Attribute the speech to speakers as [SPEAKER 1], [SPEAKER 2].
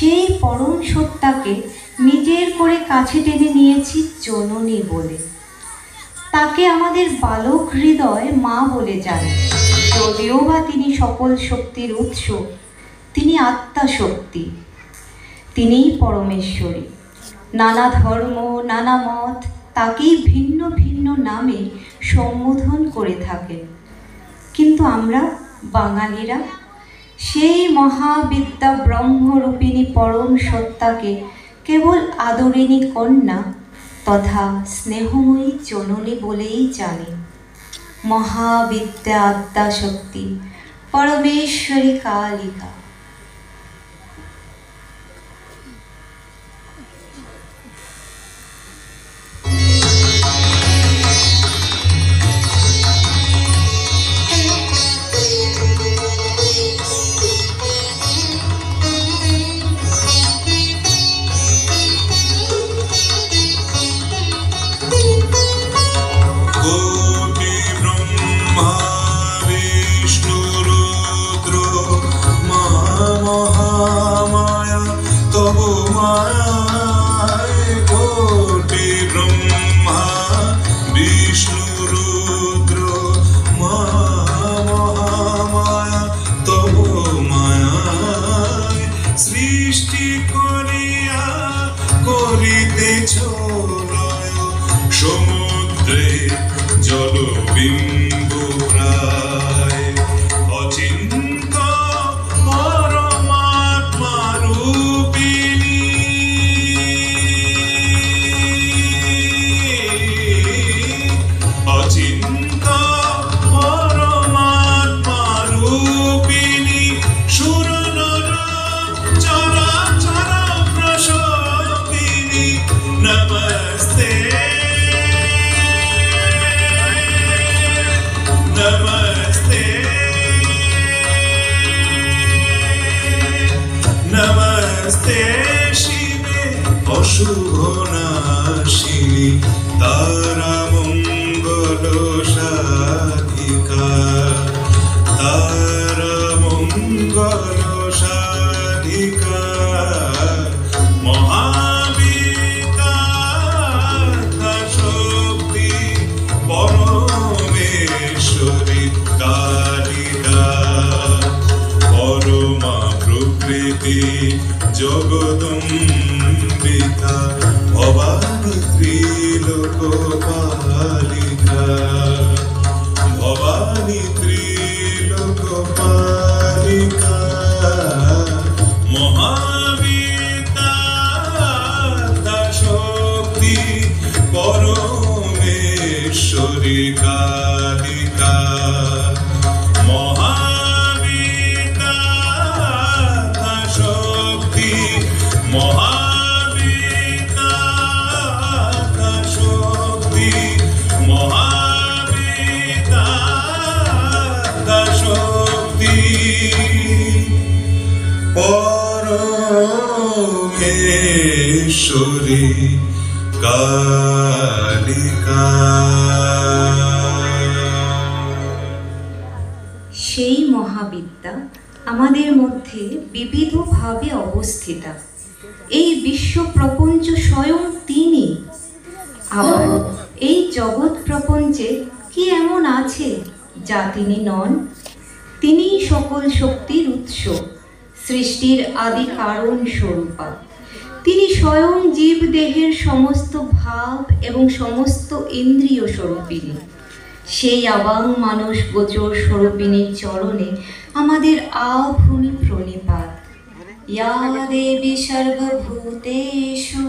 [SPEAKER 1] সেই পরম সত্তাকে নিজের করে কাছে টেনে নিয়েছি জননী বলে। তাকে আমাদের বালক হৃদয় মা বলে জানে। যদিও বা তিনি সকল শক্তির উৎস, তিনি আত্মা শক্তি, তিনিই পরমেশ্বরী। নানা ধর্ম, নানা মত তাকেই ভিন্ন ভিন্ন নামে সম্বোধন করে থাকেন। কিন্তু আমরা বাঙালিরা সেই মহাবিদ্যা ব্রহ্মরূপিণী পরম সত্তাকে কেবল আদরিণী কন্যা তথা স্নেহময়ী জননী বলেই জানি। মহাবিদ্যা আদ্যা শক্তি পরমেশ্বরী কালিকা।
[SPEAKER 2] সমুদ্রে জলবিন্দু প্রায় অচিন্ত পরমাত্মা রূপিণী অচিন্ত পরমাত্মা রূপিণী সুর নর চরাচর প্রসবিনী নমস্তে नमस्ते नमस्ते शिवे अशुभ नाशिनी तारा मंगल साधिका तारा मंगल साधिका महाविद्या शक्ति परमेश्वरी कालिका परमा प्रकृति जगदम्बिका भवानी त्रिलोकपालिका भवानी त्रिलोकपालिका महाविद्या शक्ति परमेश्वरी कालिका महाविद्या शक्ति महाविद्या शक्ति महाविद्या शक्ति परमेश्वरी कालिका।
[SPEAKER 1] সেই মহাবিদ্যা আমাদের মধ্যে বিবিধভাবে অবস্থিতা। এই বিশ্ব প্রপঞ্চ স্বয়ং তিনি। আবার এই জগৎ প্রপঞ্চে কি এমন আছে যা তিনি নন? তিনিই সকল শক্তির উৎস, সৃষ্টির আদি কারণ স্বরূপা। তিনি স্বয়ং জীব দেহের সমস্ত ভাব এবং সমস্ত ইন্দ্রিয় স্বরূপিণী। সেই আবাং মানস গোচর স্বরূপিণীর চরণে আমাদের আভূমি প্রণিপাত। ইয়া দেবী সর্বভূতেষু